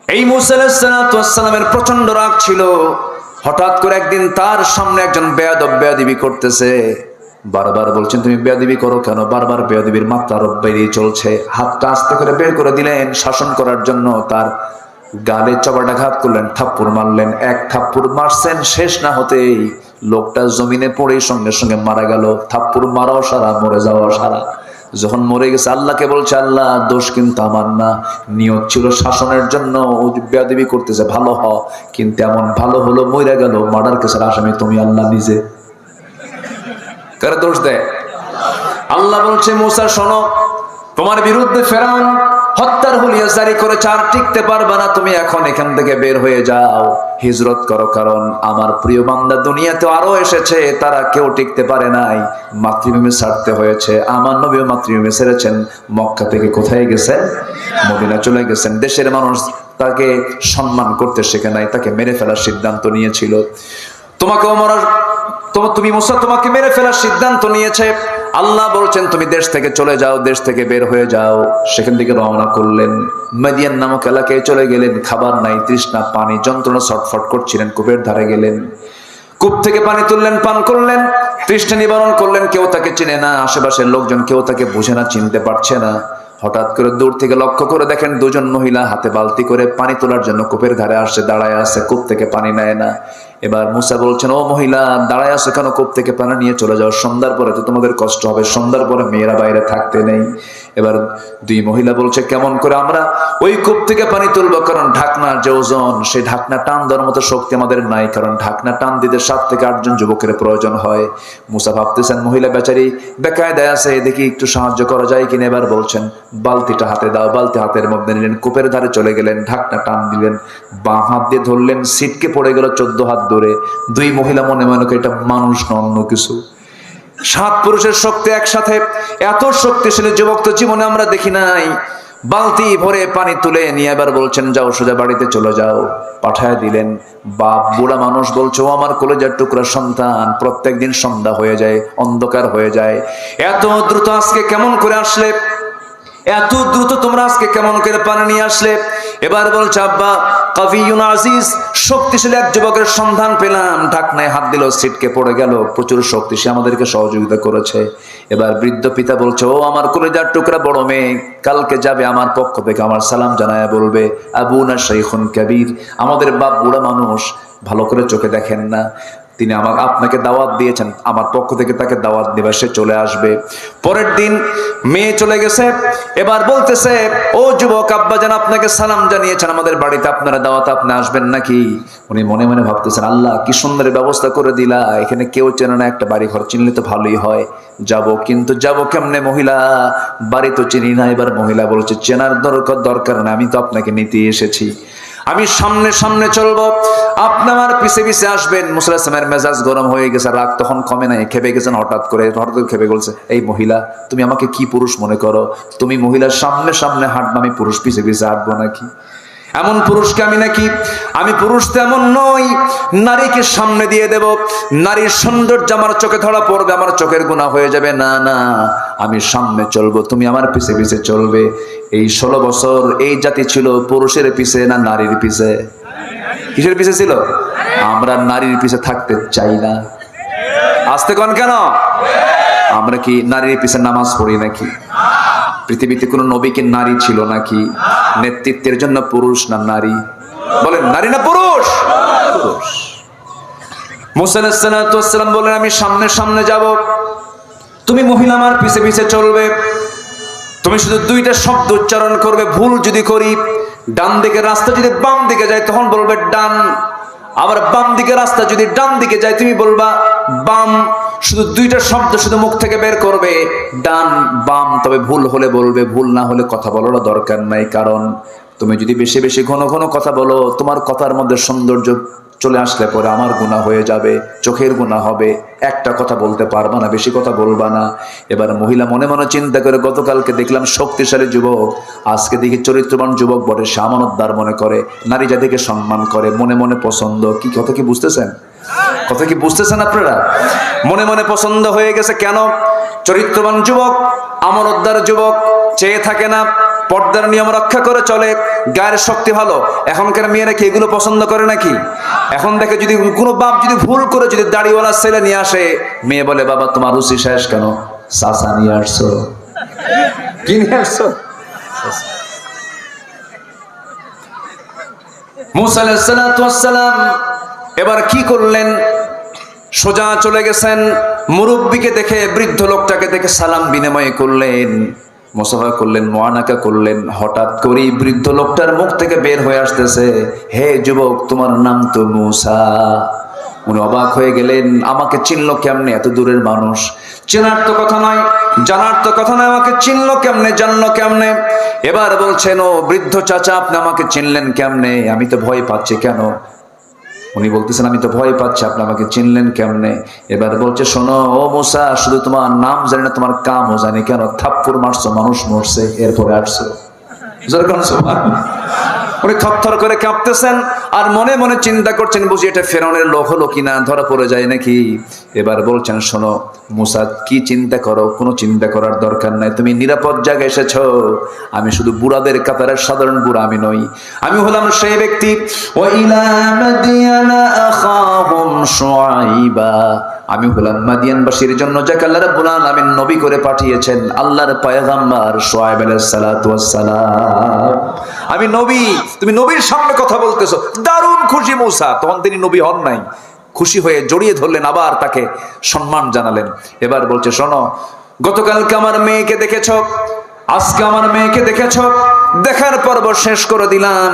এই মূসা আলাইহিস সালামের প্রচন্ড রাগ ছিল। হঠাৎ করে একদিন তার সামনে একজন বেয়াদব বেয়াদবি করতেছে। বারবার বলছেন তুমি বেয়াদবি করো কেন? বারবার বেয়াদবির মাত্রা আরো বেড়েই চলছে। হাতটা আস্তে করে বের করে দিলেন শাসন করার জন্য। তার গালে চপাটাঘাত করলেন, থাপ্পড় মারলেন। এক থাপ্পড় মারছেন, শেষ না হতেই লোকটা জমিনে পড়েই সঙ্গে সঙ্গে মারা গেল। থাপ্পড় মারাও সারা, মরে যাওয়াও সারা। যখন মরে গেছে আল্লাহকে বলছে, আল্লাহ দোষ কিন্তু আমার না, নিয়ত ছিল শাসনের জন্য, ও বেয়াদবি করতেছে, ভালো হ, কিন্তু এমন ভালো হলো মরে গেল। মার্ডার কেসের আসামি তুমি, আল্লাহ নিজে। কারা দোষ দেয়? আল্লাহ বলছে, মূসা শোনো, তোমার বিরুদ্ধে ফেরাউন হত্যার হুলিয়া জারি করেছে, আর টিকতে পারবে না, তুমি এখন এখান থেকে বের হয়ে যাও, হিজরত করো। কারণ আমার প্রিয় বান্দা দুনিয়াতে আরো এসেছে, তারা কেউ টিকতে পারে নাই, মাতৃভূমি ছাড়তে হয়েছে। আমার নবীও মাতৃভূমি ছেড়েছেন, মক্কা থেকে কোথায় গেছেন? মদিনা চলে গেছেন। দেশের মানুষ তাকে সম্মান করতে শেখে নাই, তাকে মেরে ফেলার সিদ্ধান্ত নিয়েছিল। তোমাকেও মরার, তুমি মূসা তোমাকে মেরে ফেলার সিদ্ধান্ত নিয়েছে। আল্লাহ বলছেন তুমি দেশ থেকে চলে যাও, দেশ থেকে বের হয়ে যাও। সেখান থেকে রওনা করলেন, মাদিয়ান নামক এলাকায় চলে গেলেন। খাবার নাই, তৃষ্ণা, পানি, যন্ত্রণা, ছটফট করছিলেন। কূপের ধারে গেলেন, কূপ থেকে পানি তুললেন, পান করলেন, তৃষ্ণা নিবারণ করলেন। কেউ তাকে চিনে না, আশেপাশের লোকজন কেউ তাকে বুঝে না, চিনতে পারছে না। হঠাৎ করে দূর থেকে লক্ষ্য করে দেখেন দুজন মহিলা হাতে বালতি করে পানি তোলার জন্য কূপের ধারে আসছে, দাঁড়ায় আছে, কূপ থেকে পানি নেয় না। এবার মূসা বলছেন, ও মহিলা দাঁড়ায় আছো কেন? কূপ থেকে পানি নিয়ে চলে যাও, সন্ধ্যার পরে তো তোমাদের কষ্ট হবে, সন্ধ্যার পরে মেয়েরা বাইরে থাকতে নেই। এবার দুই মহিলা বলছে, কেমন করে আমরা ওই কূপ থেকে পানি তুলবো? কারণ ঢাকনার যে ওজন, সেই ঢাকনা টান দেওয়ার মতো শক্তি আমাদের নাই, কারণ ঢাকনা টান দিতে 7 থেকে 8 জন যুবকের প্রয়োজন হয়। মূসা ভাবতেছেন মহিলা বেচারি বেকায়দায় আছে, দেখি একটু সাহায্য করা যায় কিনা। এবার বলছেন, বালতিটা হাতে দাও। বালতি হাতের মধ্যে নিলেন, কূপের ধারে চলে গেলেন, ঢাকনা টান দিলেন, বাঁ হাত দিয়ে ধরলেন, সিটকে পড়ে গেল 14 হাত দূরে। দুই মহিলা মনে মনে এটা মানুষ না অন্য কিছু। 7 পুরুষের শক্তি একসাথে, এত শক্তিশালী যুবক তো জীবনে আমরা দেখি নাই। বালতি ভরে পানি তুলে নিয়ে এবার বলছেন, যাও সোজা বাড়িতে চলে যাও। পাঠায় দিলেন। বাপ বুড়া মানুষ বলছে, ও আমার কলেজার টুকরা সন্তান, প্রত্যেকদিন সন্ধ্যা হয়ে যায়, অন্ধকার হয়ে যায়, এত দ্রুত আজকে কেমন করে আসলে? এত দ্রুত তোমরা আজকে কেমন করে পানি নিয়ে আসলে? এবার বলছে, আব্বা কাভিয়ুন আজিজ, শক্তিশালী এক যুবকের সন্ধান পেলাম, ঢাকনায় হাত দিল, সিটকে পড়ে গেল, প্রচুর শক্তি, সে আমাদেরকে সহযোগিতা করেছে। এবার বৃদ্ধ পিতা বলছে, ও আমার কলেজার টুকরা বড় মেয়ে, কালকে যাবে আমার পক্ষ থেকে আমার সালাম জানায়া বলবে, আবুনা শাইখুন কাবীর, আমাদের বাপ বুড়া মানুষ, ভালো করে চোখে দেখেন না, তিনি আপনাকে দাওয়াত দিয়েছেন, আমার পক্ষ থেকে তাকে দাওয়াত দিবে, সে চলে আসবে। পরের দিন মেয়ে চলে গেছে। এবার বলতেছে, ও যুবক, আব্বাজান আপনাকে সালাম জানিয়েছেন, আমাদের বাড়িতে আপনারা দাওয়াত, আপনি আসবেন নাকি? উনি মনে মনে ভাবতেছেন, আল্লাহ কি সুন্দর ব্যবস্থা করে দিলা, এখানে কেউ চেনে না, একটা বাড়ি ঘর চিনলে তো ভালোই হয়, যাব, কিন্তু যাব কেমনে? মহিলা বাড়ি তো চিনি না। এবার মহিলা বলছে, চেনার দরকার না, আমি তো আপনাকে নিতে এসেছি, আমি সামনে সামনে চলবো, আপনি আমার পিছে পিছে আসবেন। মূসা আলাইহিস সালামের মেজাজ গরম হয়ে গেছে, রাগ তখন কমে নাই, খেপে গেছেন। হঠাৎ করে খেপে বলছে, এই মহিলা, তুমি আমাকে কি পুরুষ মনে করো? তুমি মহিলার সামনে সামনে হাঁটবো, আমি পুরুষ পিছে পিছে হাঁটবো নাকি? এমন পুরুষকে আমি নাকি? আমি পুরুষ তো এমন নই, নারীকে সামনে দিয়ে দেব, নারীর সৌন্দর্য আমার চোখে ধরা পড়বে, আমার চোখের গুনাহ হয়ে যাবে। না না, আমি সামনে চলবো, তুমি আমার পিছে পিছে চলবে। এই 16 বছর এই জাতি ছিল পুরুষের পিছে না নারীর পিছে? কিসের পিছে ছিল? আমরা নারীর পিছে থাকতে চাই না। আসতে কোন কেন? আমরা কি নারীর পিছে নামাজ পড়ি নাকি? পৃথিবীতে কোন নবী কি নারী ছিল নাকি? নেতৃত্বের জন্য পুরুষ না নারী? বলেন, নারী না পুরুষ? পুরুষ। মূসা আলাইহিস সালাম বলেন, আমি সামনে সামনে যাব, তুমি মহিলা আমার পিছে পিছে চলবে। তুমি শুধু 2টা শব্দ উচ্চারণ করবে, ভুল যদি করি, ডান দিকের রাস্তা যদি বাম দিকে যায় তখন বলবে ডান, আবার বাম দিকের রাস্তা যদি ডান দিকে যায় তুমি বলবা বাম। শুধু 2টা শব্দ শুধু মুখ থেকে বের করবে, ডান বাম। তবে ভুল হলে বলবে, ভুল না হলে কথা বলার দরকার নাই। কারণ তুমি যদি বেশি বেশি ঘন ঘন কথা বলো, তোমার কথার মধ্যে সৌন্দর্য চলে আসলে পরে আমার গুনাহ হয়ে যাবে, চোখের গুনাহ হবে, একটা কথা বলতে পারবা না, বেশি কথা বলবা না। এবার মহিলা মনে মনে চিন্তা করে, গতকালকে দেখলাম শক্তিশালী যুবক, আজকে দেখি চরিত্রবান যুবক বটে, সে আমানতদার মনে করে, নারী জাতিকে সম্মান করে, মনে মনে পছন্দ। কি কথা কি বুঝতেছেন? কথা কি বুঝতেছেন আপনারা? মনে মনে পছন্দ হয়ে গেছে। কেন? চরিত্রবান যুবক, আমানতদার যুবক, চেয়ে থাকে না, পর্দার নিয়ম রক্ষা করে চলে, গায়ের শক্তি ভালো। এখনকার মেয়েরা কি এগুলো পছন্দ করে নাকি? এখন দেখে যদি কোনো বাপ যদি ভুল করে যদি দাড়িওয়ালা ছেলে নিয়ে আসে, মেয়ে বলে বাবা তোমার রুচি শেষ কেন? চাচা নিয়ে আসছো, কি নিয়ে আসছো? মুসা আলাইহিস সালাতু ওয়াস সালাম এবার কি করলেন? সোজা চলে গেছেন, মুরব্বীকে দেখে, বৃদ্ধ লোকটাকে দেখে সালাম বিনিময় করলেন, মুসাফা করলেন, মুআনাকা করলেন। হঠাৎ করে বৃদ্ধ লোকটার মুখ থেকে বের হয়ে আসতেছে, হে যুবক, তোমার নাম তো মুসা। উনি অবাক হয়ে গেলেন, আমাকে চিনলো কেমনে? এত দূরের মানুষ, চেনার তো কথা নয়, জানার তো কথা নয়, আমাকে চিনলো কেমনে, জানলো কেমনে? এবার বলছেন, ও বৃদ্ধ চাচা, আপনি আমাকে চিনলেন কেমনে? আমি তো ভয় পাচ্ছি। কেন? উনি বলতেছেন, আমি তো ভয় পাচ্ছি, আপনি আমাকে চিনলেন কেমনে? এবার বলছে, শোনো ও মুসা, শুধু তোমার নাম জানি না, তোমার কামও জানি। কেন? থাপ্পড় মারছো, মানুষ মরছে, এরপরে আসছো। উনি থরথর করে কাঁপতেছেন আর মনে মনে চিন্তা করছেন, বুঝি এটা ফেরাউনের লোক হলো কিনা, ধরা পড়ে যায় নাকি। এবার বলছেন, শোনো মুসা, কি চিন্তা করো? কোনো চিন্তা করার দরকার নাই, তুমি নিরাপদ জায়গায় এসেছো। আমি শুধু বুড়াদের কাতারের সাধারণ বুড়া আমি নই, আমি হলাম সেই ব্যক্তি। ওয়াইলা মাদিয়ানা আখাহুম শুআইবা, আমি হলাম মাদিয়ানবাসীর জন্য যাকে আল্লাহ রাব্বুল আলামিন নবী করে পাঠিয়েছেন, আল্লাহর পয়গম্বর শুআইব আলাইহিস সালাতু ওয়াস সালাম। আমি নবী, তুমি নবীর সামনে কথা বলতেছো। দারুণ খুশি মুসা, তখন তিনি নবী হন নাই। খুশি হয়ে জড়িয়ে ধরলেন, আবার তাকে সম্মান জানালেন। এবার বলছে, শোনো, গতকালকে আমার মেয়েকে দেখেছো, আজকে আমার মেয়েকে দেখেছো, দেখার পর্ব শেষ করে দিলাম।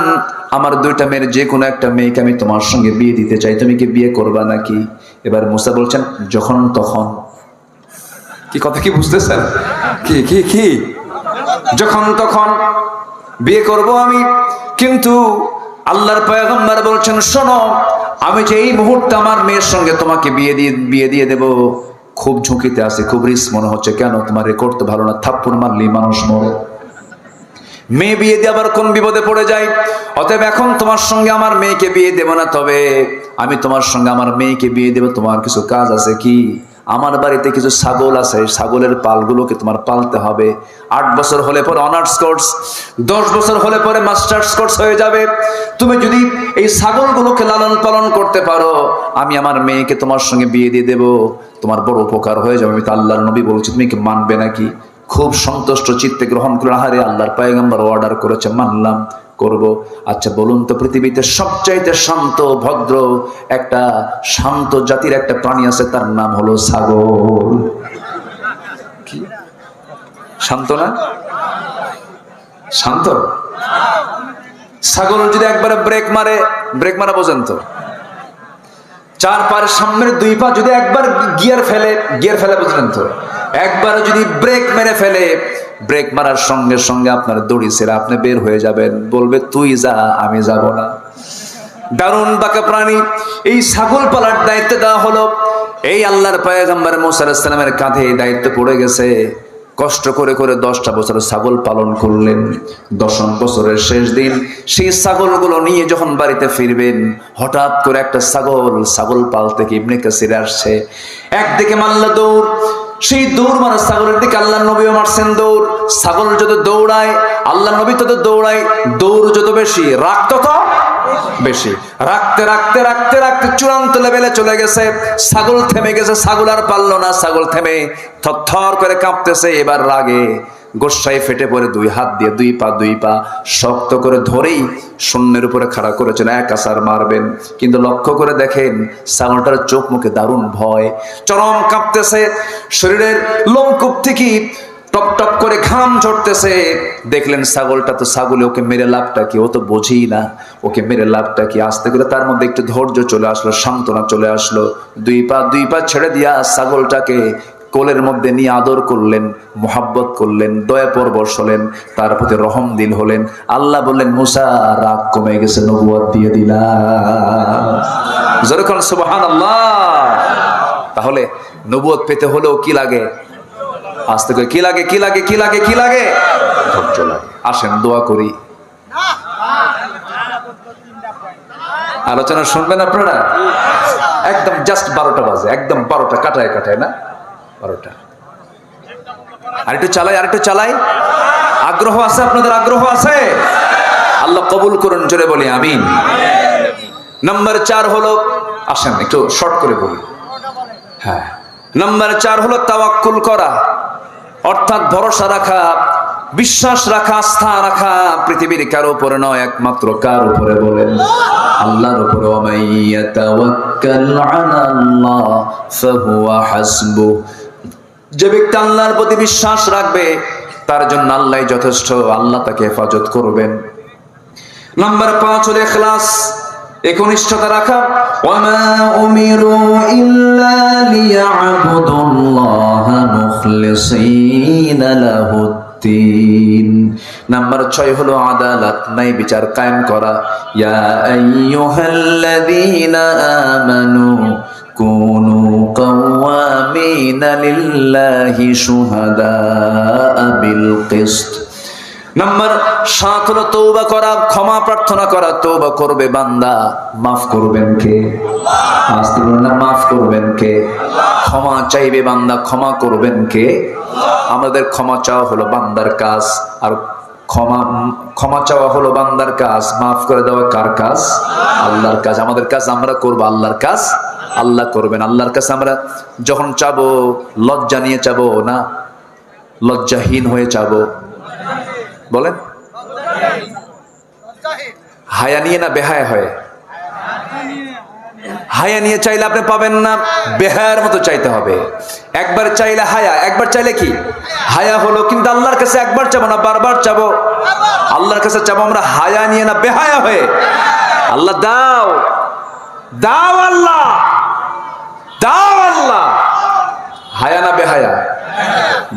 আমার দুইটা মেয়ের যে কোনো একটা মেয়েকে আমি তোমার সঙ্গে বিয়ে দিতে চাই, তুমি কি বিয়ে করবা নাকি? এবার মুসা বলছেন, যখন তখন। কি কথা কি বুঝতেছেন? কি কি কি যখন তখন বিয়ে করব আমি। কিন্তু আল্লাহর পয়গম্বর বলছেন, শোনো, আমি যে এই মুহূর্তে আমার মেয়ের সঙ্গে তোমাকে বিয়ে দিয়ে দেব, খুব ঝুঁকিতে আছে, খুব রিস্ক মনে হচ্ছে। কেন? তোমার রেকর্ড তো ভালো না, থাপ্পড় মারলেই মানুষ মরে। মেয়ে বিয়ে দিয়ে আবার কোন বিপদে পড়ে যায়। অতএব এখন তোমার সঙ্গে আমার মেয়েকে বিয়ে দেব না, তবে আমি তোমার সঙ্গে আমার মেয়েকে বিয়ে দেব। তোমার কিছু কাজ আছে। কি? আমার বাড়িতে কিছু ছাগল আছে, ছাগলের পালগুলোকে তোমার পালতে হবে। 8 বছর হলে পরে অনার্স কোর্স, 10 বছর হলে পরে মাস্টার্স কোর্স হয়ে যাবে। তুমি যদি এই ছাগলগুলোকে লালন পালন করতে পারো, আমি আমার মেয়েকে তোমার সঙ্গে বিয়ে দিয়ে দেব, তোমার বড় উপকার হয়ে যাবে। আমি তো আল্লাহর নবী বলছি, তুমি কি মানবে নাকি? খুব সন্তুষ্ট চিত্তে গ্রহণ করলেন। আহারে, আল্লাহর পয়গম্বর অর্ডার করেছে, মানলাম, করব। আচ্ছা বলুন তো, পৃথিবীতে সবচাইতে শান্ত ভদ্র একটা শান্ত জাতির একটা প্রাণী আছে, তার নাম হলো ছাগল। কি শান্ত না? শান্ত ছাগল যদি একবারে ব্রেক মারে, ব্রেক মারা বোঝেন তো, 4 পায়ের সামনের 2 পা যদি একবার গিয়ার ফেলে বুঝলেন তো, একবার যদি ব্রেক মেরে ফেলে, ব্রেক মারার সঙ্গে সঙ্গে আপনার দড়ি ছেড়ে আপনি বের হয়ে যাবেন, বলবে তুই যা, আমি যাব না। দারুণ বাঁকা প্রাণী। এই ছাগল পালার দায়িত্ব দেওয়া হলো, এই আল্লাহর পয়গম্বর মুসা আলাইহিস সালামের কাঁধে এই দায়িত্ব পড়ে গেছে। কষ্ট করে করে 10টা বছর ছাগল পালন করলেন। 10ম বছরের শেষ দিন সেই ছাগলগুলো নিয়ে যখন বাড়িতে ফিরবেন, হঠাৎ করে একটা ছাগল পাল থেকে ইবনে কাসির আসছে। একদিকে মাল্লা দৌড়, সেই দৌড় মারা ছাগলের দিকে আল্লাহ নবীও মারছেন দৌড়। ছাগল যত দৌড়ায়, আল্লাহ নবী তত দৌড়ায়। দৌড় যত বেশি, রাগ তত বেশি। রাখতে রাখতে রাখতে রাখতে চূড়ান্ত লেভেলে চলে গেছে। ছাগল থেমে গেছে, ছাগল আর পারলো না। ছাগল থেমে থরথর করে কাঁপতেছে। এবার রাগে গোসায় ফেটে পড়ে 2 হাত দিয়ে 2 পা শক্ত করে ধরেই শূন্যের উপরে খাড়া করেছেন, এক আছাড় মারবেন। কিন্তু লক্ষ্য করে দেখেন, ছাগলটার চোখ মুখে দারুণ ভয়, চরম কাঁপতেছে। শরীরের লোমকূপ থেকে টপ টপ করে ঘাম ঝরতেছে। দেখলেন ছাগলটা তো ছাগলে, ওকে মেরে লাভটা কি? ও তো বোঝেই না ওকে মেরে লাভটা কি। আস্তে করে তার মধ্যে একটু ধৈর্য চলে আসলো, সান্ত্বনা চলে আসলো। 2 পা ছেড়ে দিয়া ছাগলটাকে কোলের মধ্যে নিয়ে আদর করলেন, মোহাব্বত করলেন, দয়া পরবশ হলেন, তার প্রতি রহম দিল হলেন। আল্লাহ বললেন, মুসা রাগ কমে গেছে, নবুয়ত দিয়ে দিলাম। যেরকম সুবহানাল্লাহ। তাহলে নবুয়ত পেতে হলেও কি লাগে? আস্তে করে কি লাগে? কি লাগে? কি লাগে? কি লাগে? ধৈর্য লাগে। আসেন দোয়া করি। আলোচনা শুনবেন আপনারা? একদম জাস্ট 12টা বাজে, একদম 12টা কাটায় কাটায় না, 12টা। আরেকটু চালাই, আগ্রহ আছে? আপনাদের আগ্রহ আছে? আল্লাহ কবুল করুন, জোরে বলি আমিন। নাম্বার 4 হলো, আসেন একটু শর্ট করে বলি। হ্যাঁ, নাম্বার 4 হলো তাওয়াক্কুল করা, অর্থাৎ ভরসা রাখা, বিশ্বাস রাখা, আস্থা রাখা পৃথিবীর কারো উপরে নয়, একমাত্র কার উপরে? বলেন আল্লাহর উপরে। ওয়া মাইয়াতাওয়াক্কাল আলাল্লাহ ফাহুয়া হাসবুহ। যে ব্যক্তি আল্লাহর প্রতি বিশ্বাস রাখবে তার জন্য আল্লাহই যথেষ্ট, আল্লাহ তাকে হেফাজত করবেন। নাম্বার 5 হলো ইখলাস, একনিষ্ঠতা রাখা। ওয়া মা উমিরু ইল্লা লিয়া'বুদুল্লাহা মুখলিসিনা লাহুদ্দিন। নাম্বার 6 হলো আদালত, ন্যায় বিচার কায়েম করা। ইয়া আইয়ুহাল্লাযীনা আমানু কুনু কাওয়ামিনা লিল্লাহি শুহাদাআ বিল কিসত। নাম্বার 7 হলো তওবা করা, ক্ষমা প্রার্থনা করা। তওবা করবে বান্দা, মাফ করবেন কে? আস্তে বলুন না, মাফ করবেন কে? ক্ষমা চাইবে বান্দা, ক্ষমা করবেন কে? আমাদের ক্ষমা চাওয়া হলো বান্দার কাজ, আর ক্ষমা চাওয়া হলো বান্দার কাজ, মাফ করে দেওয়া কার কাজ? আল্লাহর কাজ। আমাদের কাজ আমরা করব, আল্লাহর কাজ আল্লাহ করবেন। আল্লাহর কাছে আমরা যখন চাবো লজ্জা নিয়ে চাবো না লজ্জাহীন হয়ে চাবো? বলেন, হায়া নিয়ে না বেহায়া হয়ে? হায়া নিয়ে চাইলে আপনি পাবেন না, বেহায়ার মতো চাইতে হবে। একবার চাইলে হায়া, একবার চাইলে কি হায়া হলো, কিন্তু আল্লাহর কাছে একবার চাবো না, বারবার চাবো। আল্লাহর কাছে চাবো আমরা হায়া নিয়ে না বেহায়া হয়ে। আল্লাহ দাও, দাও আল্লাহ, দাও আল্লাহ। হায়া না বেহায়া?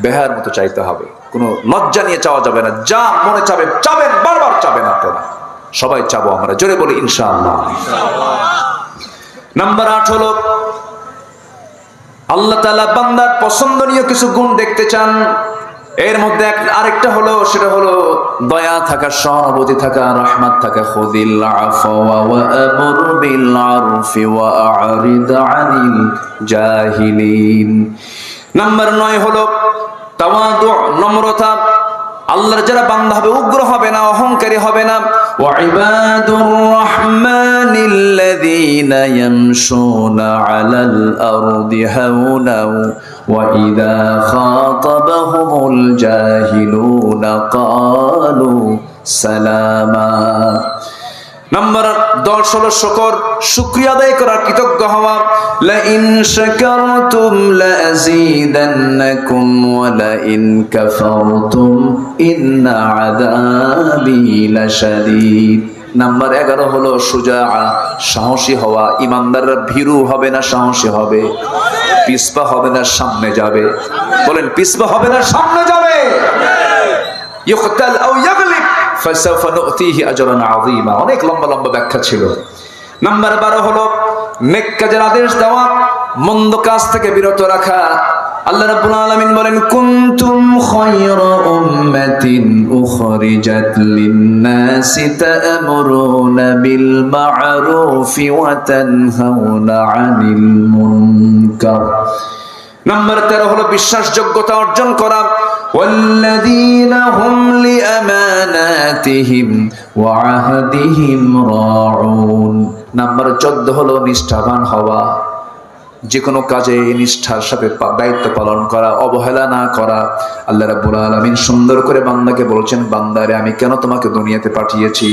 বেহায়ার মতো চাইতে হবে, কোনো লজ্জা নিয়ে চাওয়া যাবে না। যা মনে চাবে চাবেন, বারবার চাবেন আপনারা, সবাই চাবো আমরা, জোরে বলি ইনশাআল্লাহ। নাম্বার 8 হলো আল্লাহ তাআলা বান্দার পছন্দনীয় কিছু গুণ দেখতে চান। এর মধ্যে আরেকটা হলো, সেটা হলো দয়া থাকা, সহানুভূতি থাকা, রহমত থাকা। খুযিল আফওয়া ওয়া আমুর বিল আরফি ওয়া আ'রিদ আনিল জাহিলিন। নাম্বার 9 হলো তাওয়াদু, নম্রতা। আল্লাহর যারা বান্দা হবে উগ্র হবে না, অহংকারী হবে না। ওয়া ইবাদুর রাহমানিল্লাযীনা ইয়ামশুনা আলাল আরদি হাওনা ওয়া ইযা খাতাবাহুমুল জাহিলুনা ক্বালু সালামা। নাম্বার 10 হলো শুকর, শুকরিয়া আদায় করা, কৃতজ্ঞ হওয়া। লা ইন শাকারতুম লা আযীদান্নাকুম ওয়া লা ইন কাফারতুম ইন্না আযাবি লাশাদীদ। নাম্বার 11 হলো শুজাআ, সাহসী হওয়া। ইমানদাররা ভীরু হবে না, সাহসী হবে। পিছপা হবে না, সামনে যাবে। বলেন, পিছপা হবে না, সামনে যাবে। ইউকতাল আও ইয়াগলিব ফাসাউফা নু'তিহি আজরান আযীমা। অনেক লম্বা লম্বা ব্যাখ্যা ছিল। নাম্বার 12 হলো নেক কাজের আদেশ দেওয়া, মন্দ কাজ থেকে বিরত রাখা। আল্লাহ রাব্বুল আলামিন বলেন, কুনতুম খায়রা উম্মাতিন উখরিজাত লিন-নাসি তা'মুরুনা বিল মা'রুফি ওয়া তানহাউনা আনিল মুনকার। নাম্বার 13 হলো বিশ্বাসযোগ্যতা অর্জন করা। ওয়াল্লাযীনা হুম লিআমানাতিহিম ওয়া আহদিহিম রাউন। নাম্বার 14 হলো নিষ্ঠাবান হওয়া, যে কোনো কাজে নিষ্ঠার সাথে দায়িত্ব পালন করা, অবহেলা না করা। আল্লাহ রাব্বুল আলামিন সুন্দর করে বান্দাকে বলছেন, বান্দারে আমি কেন তোমাকে দুনিয়াতে পাঠিয়েছি?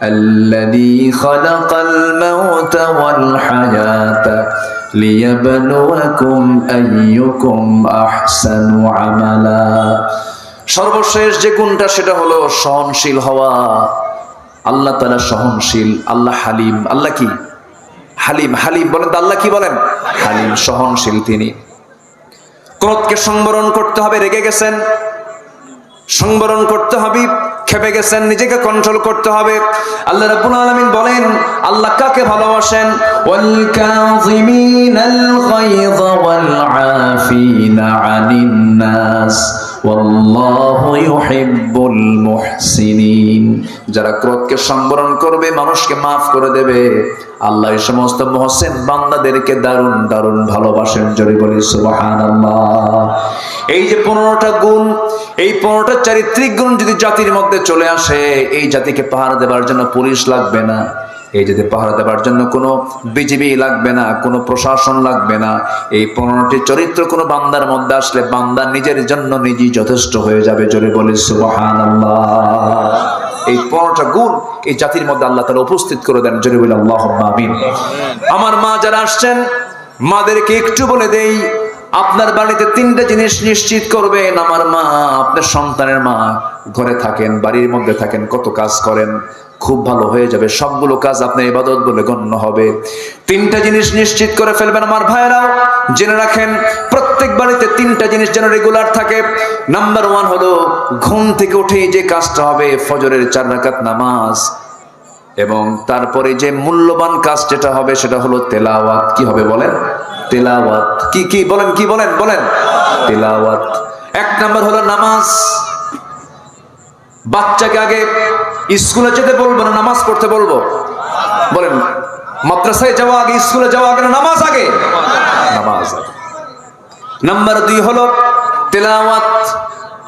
আল্লাযী খালাকাল মাউতা ওয়াল হায়াতা লিয়াবলুয়াকুম আইয়ুকুম আহসানু আমালা। সর্বশেষ যে গুণটা সেটা হলো সহনশীল হওয়া। আল্লাহ তাআলা সহনশীল, আল্লাহ হালিম। আল্লাহ কি? হালিম। হালিম বলেন তো, আল্লাহ কি বলেন? হালিম, সহনশীল তিনি। ক্রোধকে সংবরণ করতে হবে, রেগে গেছেন সংবরণ করতে হবে, খেপে গেছেন নিজেকে কন্ট্রোল করতে হবে। আল্লাহ রাব্বুল আলামিন বলেন, আল্লাহ কাকে ভালোবাসেন? ওয়াল কাযিমিনাল গায়যা ওয়াল আফিনা আনিন নাস ওয়াল্লাহু ইউহিব্বুল মুহসিনিন। যারা ক্রোধকে সংবরণ করবে, মানুষকে মাফ করে দেবে, আল্লাহ এই সমস্ত মুহসিন বান্দাদেরকে দারুণ দারুণ ভালোবাসেন। জোরে বলি সুবহানাল্লাহ। এই যে 15টা গুণ, এই 15টা চারিত্রিক গুণ যদি জাতির মধ্যে চলে আসে, এই জাতিকে পাহারা দেওয়ার জন্য পুলিশ লাগবে না, এই যদি পাহারা দেওয়ার জন্য কোনো বিজিবি লাগবে না, কোনো প্রশাসন লাগবে না। এই 15টি চরিত্র কোনো বান্দার মধ্যে আসলে বান্দা নিজের জন্য নিজেই যথেষ্ট হয়ে যাবে। জোরে বলি সুবহানাল্লাহ। এই 15টা গুণ এই জাতির মধ্যে আল্লাহ তাআলা উপস্থিত করে দেন। জোরে বলি আল্লাহুম্মা আমিন। আমার মা যারা আসছেন, মাদেরকে একটু বলে দেই, আপনার বাড়িতে 3টা জিনিস নিশ্চিত করবেন। আমার মা, আপনার সন্তানের মা, ঘরে থাকেন, বাড়ির মধ্যে থাকেন, কত কাজ করেন, খুব ভালো হয়ে যাবে, সবগুলো কাজ আপনার ইবাদত বলে গণ্য হবে। 3টা জিনিস নিশ্চিত করে ফেলবেন। আমার ভাইরাও জেনে রাখেন, প্রত্যেক বাড়িতে 3টা জিনিস যেন রেগুলার থাকে। নাম্বার 1 হলো ঘুম থেকে উঠে যে কাজটা হবে, ফজরের 4 রাকাত নামাজ, এবং তারপরে যে মূল্যবান কাজ যেটা হবে সেটা হলো তেলাওয়াত। কি হবে বলেন? তেলাওয়াত। কি বলেন? কি বলেন? বলেন তেলাওয়াত। 1 নাম্বার হলো নামাজ। বাচ্চাকে আগে স্কুলে যেতে বলবো না নামাজ পড়তে বলবো? বলেন, মাদ্রাসায় যাওয়া আগে, স্কুলে যাওয়া আগে, নামাজ আগে? নামাজ আগে। নাম্বার 2 হলো তেলাওয়াত।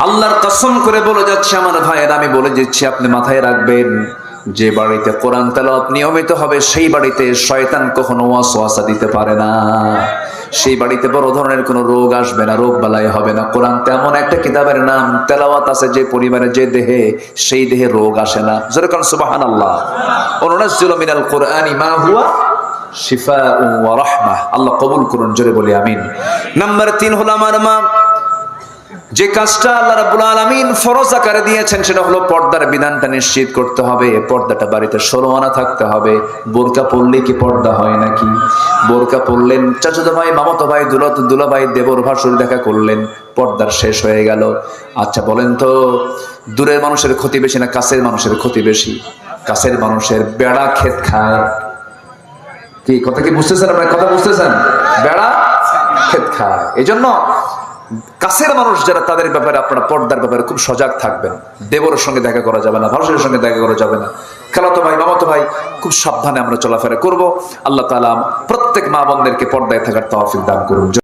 আল্লাহর কসম করে বলে যাচ্ছে আমার ভাইয়ের, আমি বলে যাচ্ছি, আপনি মাথায় রাখবেন, যে বাড়িতে কোরআন তেলাওয়াত নিয়মিত হবে, সেই বাড়িতে শয়তান কখনো ওয়াসওয়াসা দিতে পারে না। সেই বাড়িতে বড় ধরনের কোনো রোগ আসবে না, রোগ বালাই হবে না। কোরআন তেমন একটা কিতাবের নাম, তেলাওয়াত আছে যে পরিবারে, যে দেহে, সেই দেহে রোগ আসে না। জোরে কোন সুবহানাল্লাহ। ওয়ানুনাজ্জিলু মিনাল কুরআনি মা হুয়া শিফাউন ওয়া রাহমাহ। আল্লাহ কবুল করুন। জোরে বলি আমিন। নাম্বার 3 হলো আমার মা, যে কাজটা আল্লাহ রাব্বুল আলামিন ফরজ আকারে দিয়েছেন সেটা হলো পর্দার বিধানটা নিশ্চিত করতে হবে। পর্দাটা বাড়িতে 16 আনা থাকতে হবে। বোরকা পরলে কি পর্দা হয় নাকি? বোরকা পরলেন, চাচাতো ভাই, মামাতো ভাই, দুলা ভাই, দেবর ভাসুর দেখা করলেন, পর্দার শেষ হয়ে গেল। আচ্ছা বলেন তো, দূরের মানুষের ক্ষতি বেশি না কাছের মানুষের ক্ষতি বেশি? কাছের মানুষের বেড়া ক্ষেত খায়। কি কথা কি বুঝতেছেন আপনারা? কথা বুঝতেছেন? বেড়া ক্ষেত খায়। এই জন্য কাছের মানুষ যারা, তাদের ব্যাপারে আপনারা পর্দার ব্যাপারে খুব সজাগ থাকবেন। দেবরের সঙ্গে দেখা করা যাবে না, ভাসুরের সঙ্গে দেখা করা যাবে না, খালাতো ভাই, মামাতো ভাই, খুব সাবধানে আমরা চলাফেরা করব। আল্লাহ তাআলা প্রত্যেক মা বোনদেরকে পর্দায় থাকার তৌফিক দান করুন।